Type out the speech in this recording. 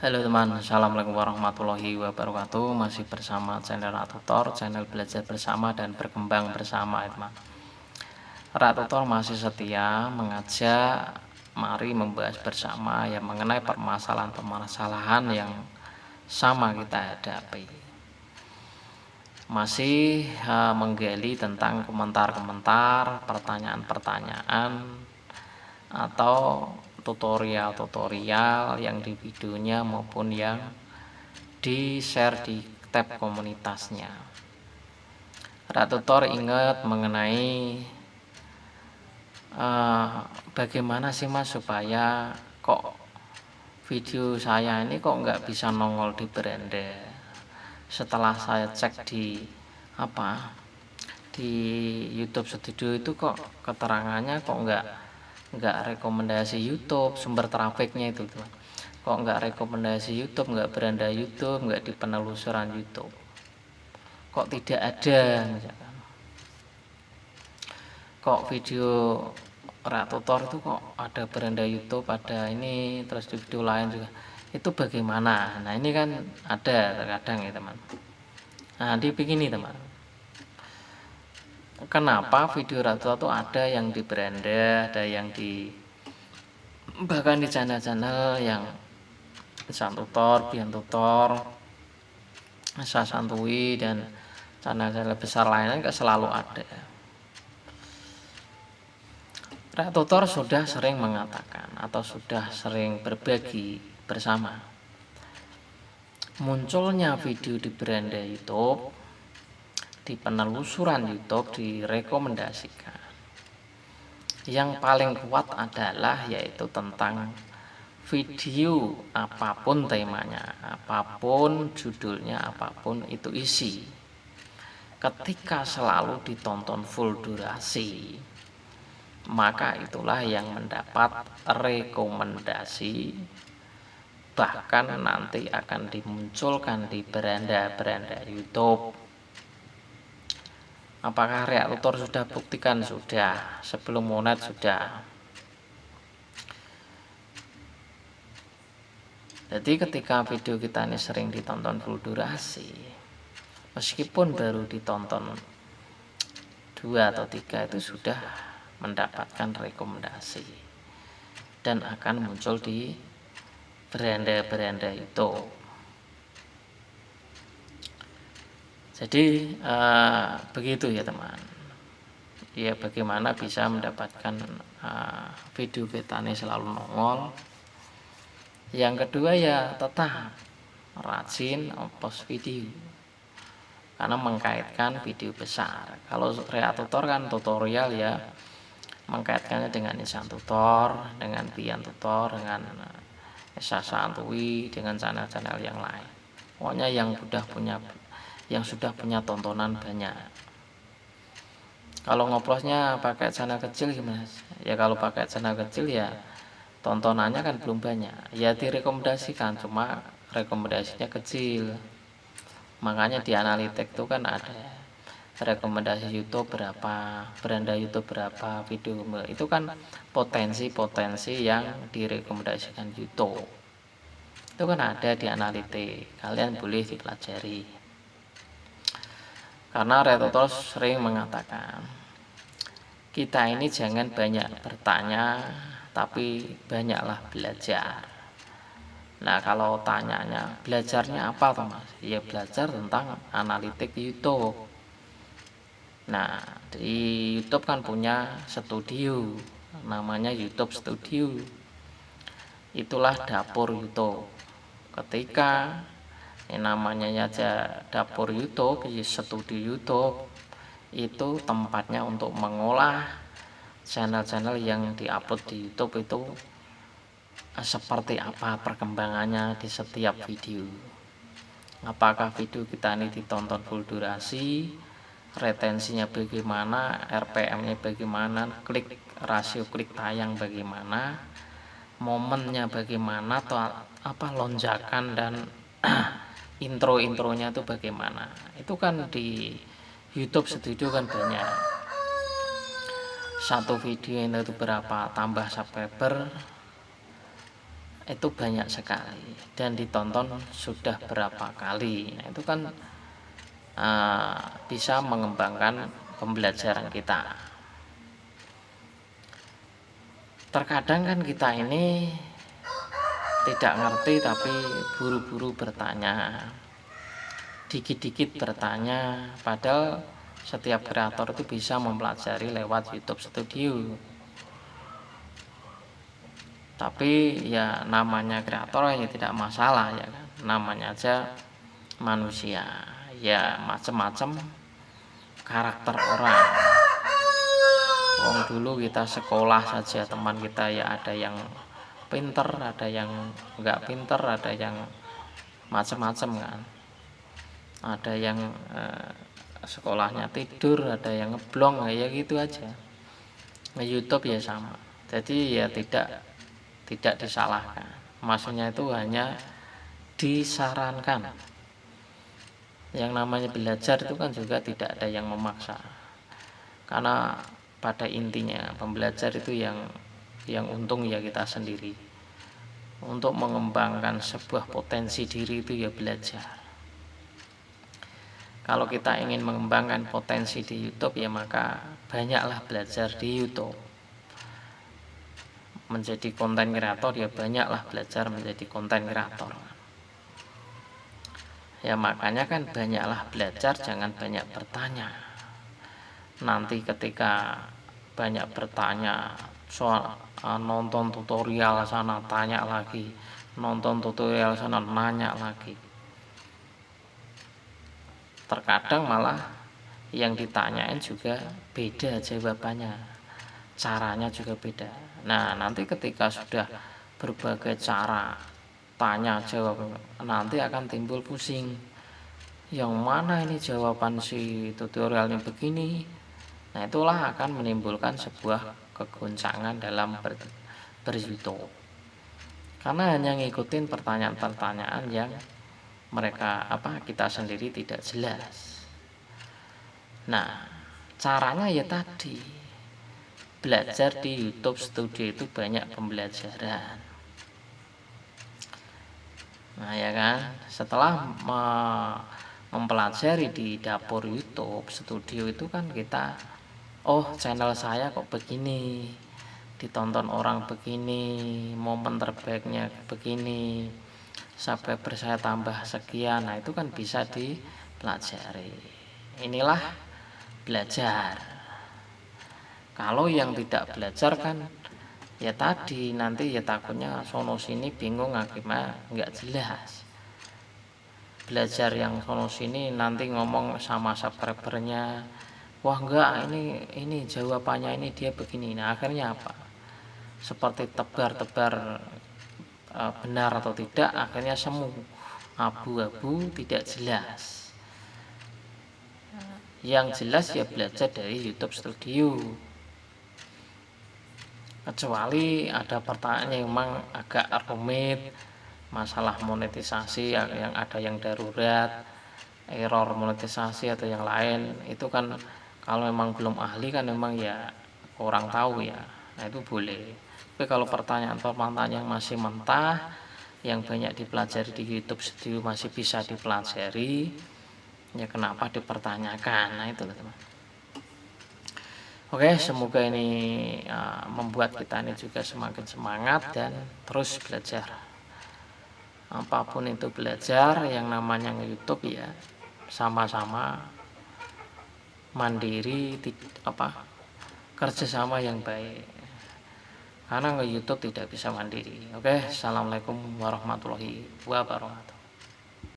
Halo teman, assalamualaikum warahmatullahi wabarakatuh. Masih bersama channel Rak Tutor, channel belajar bersama dan berkembang bersama ya teman. Rak Tutor masih setia mengajak, mari membahas bersama yang mengenai permasalahan-permasalahan yang sama kita hadapi. Masih menggali tentang komentar-komentar, pertanyaan-pertanyaan atau tutorial-tutorial yang di videonya maupun yang di share di tab komunitasnya. Rak Tutor ingat mengenai bagaimana sih mas supaya kok video saya ini kok nggak bisa nongol di beranda. Setelah saya cek di di YouTube Studio itu kok keterangannya kok nggak rekomendasi YouTube, sumber trafiknya itu teman. Kok nggak rekomendasi YouTube, nggak beranda YouTube, nggak di penelusuran YouTube, kok tidak ada misalkan, kok video Rak Tutor itu kok ada beranda YouTube, ada ini, terus di video lain juga itu bagaimana. Nah ini kan ada terkadang ya teman. Nah di begini teman, kenapa video Rak Tutor itu ada yang di beranda, ada yang di bahkan di channel-channel yang San Tutor, Bian Tutor, Asa Santui dan channel-channel besar lainnya nggak selalu ada. Rak Tutor sudah sering mengatakan atau sudah sering berbagi bersama, munculnya video di beranda YouTube, di penelusuran YouTube direkomendasikan. Yang paling kuat adalah yaitu tentang video apapun temanya, apapun judulnya, apapun itu isi, ketika selalu ditonton full durasi, maka itulah yang mendapat rekomendasi, bahkan nanti akan dimunculkan di beranda-beranda YouTube. Apakah Rak Tutor sudah buktikan? Sudah, sebelum monet sudah. Jadi ketika video kita ini sering ditonton full durasi, meskipun baru ditonton 2 atau 3 itu sudah mendapatkan rekomendasi dan akan muncul di beranda-beranda itu. Jadi begitu ya teman. Ya bagaimana bisa mendapatkan video kita ini selalu nongol. Yang kedua ya tetap rajin post video, karena mengkaitkan video besar. Kalau Rak Tutor kan tutorial ya, mengkaitkannya dengan Isan Tutor, dengan Bian Tutor, dengan Esa Santui, dengan channel-channel yang lain. Pokoknya yang sudah punya tontonan banyak. Kalau ngoplosnya pakai channel kecil gimana? Ya kalau pakai channel kecil ya tontonannya kan belum banyak. Ya direkomendasikan, cuma rekomendasinya kecil. Makanya di analitik itu kan ada rekomendasi YouTube berapa, beranda YouTube berapa, video itu kan potensi-potensi yang direkomendasikan YouTube. Itu kan ada di analitik, kalian boleh dipelajari. Karena Rak Tutor sering mengatakan, kita ini jangan banyak bertanya, tapi banyaklah belajar. Nah kalau tanyanya belajarnya apa tuh mas? Ya belajar tentang analitik YouTube. Nah di YouTube kan punya studio, namanya YouTube Studio. Itulah dapur YouTube. Ketika namanya aja dapur YouTube, studio YouTube, itu tempatnya untuk mengolah channel-channel yang diupload di YouTube itu seperti apa perkembangannya di setiap video. Apakah video kita ini ditonton full durasi, retensinya bagaimana, RPM-nya bagaimana, rasio klik tayang bagaimana, momennya bagaimana, atau lonjakan dan intro-intronya itu bagaimana. Itu kan di YouTube Studio kan banyak. Satu video itu berapa tambah subscriber, itu banyak sekali dan ditonton sudah berapa kali. Nah, itu kan bisa mengembangkan pembelajaran kita. Terkadang kan kita ini tidak ngerti tapi buru-buru bertanya, dikit-dikit bertanya, padahal setiap kreator itu bisa mempelajari lewat YouTube Studio. Tapi ya namanya kreator ya tidak masalah ya kan, namanya aja manusia, ya macam-macam karakter orang. Dulu kita sekolah saja teman kita ya ada yang pinter, ada yang nggak pinter, ada yang macam-macam kan, ada yang sekolahnya tidur, ada yang ngeblong, ya gitu aja. YouTube ya sama, jadi ya tidak disalahkan, maksudnya itu hanya disarankan. Yang namanya belajar itu kan juga tidak ada yang memaksa, karena pada intinya pembelajar itu yang untung ya kita sendiri. Untuk mengembangkan sebuah potensi diri itu ya belajar. Kalau kita ingin mengembangkan potensi di YouTube ya maka banyaklah belajar di YouTube. Menjadi konten kreator ya banyaklah belajar menjadi konten kreator. Ya makanya kan banyaklah belajar, jangan banyak bertanya. Nanti ketika banyak bertanya soal nonton tutorial sana tanya lagi, nonton tutorial sana nanya lagi, terkadang malah yang ditanyain juga beda jawabannya, caranya juga beda. Nah nanti ketika sudah berbagai cara tanya jawab, nanti akan timbul pusing, yang mana ini jawaban si tutorial ini begini. Nah itulah akan menimbulkan sebuah kegoncangan dalam ber-YouTube, karena hanya ngikutin pertanyaan-pertanyaan yang mereka kita sendiri tidak jelas. Nah caranya ya tadi, belajar di YouTube Studio itu banyak pembelajaran. Nah ya kan, setelah mempelajari di dapur YouTube Studio itu kan kita, oh channel saya kok begini, ditonton orang begini, momen terbaiknya begini, subscriber saya tambah sekian. Nah itu kan bisa dipelajari. Inilah belajar. Kalau yang tidak belajar kan ya tadi nanti ya takutnya sono sini bingung, akhirnya nggak jelas. Belajar yang sono sini nanti ngomong sama subscribernya, wah enggak ini jawabannya ini dia begini. Nah akhirnya apa, seperti tebar-tebar benar atau tidak, akhirnya semu, abu-abu, tidak jelas. Yang jelas ya belajar dari YouTube Studio. Kecuali ada pertanyaan yang memang agak rumit, masalah monetisasi yang ada yang darurat, error monetisasi atau yang lain, itu kan kalau memang belum ahli kan memang ya kurang tahu ya, nah itu boleh. Tapi kalau pertanyaan yang masih mentah, yang banyak dipelajari di YouTube Studio masih bisa dipelajari, ya kenapa dipertanyakan. Nah itu teman. Oke, semoga ini membuat kita ini juga semakin semangat dan terus belajar. Apapun itu belajar, yang namanya nge-YouTube ya sama-sama mandiri, kerjasama yang baik. Karena nge-YouTube tidak bisa mandiri. Oke, assalamualaikum warahmatullahi wabarakatuh.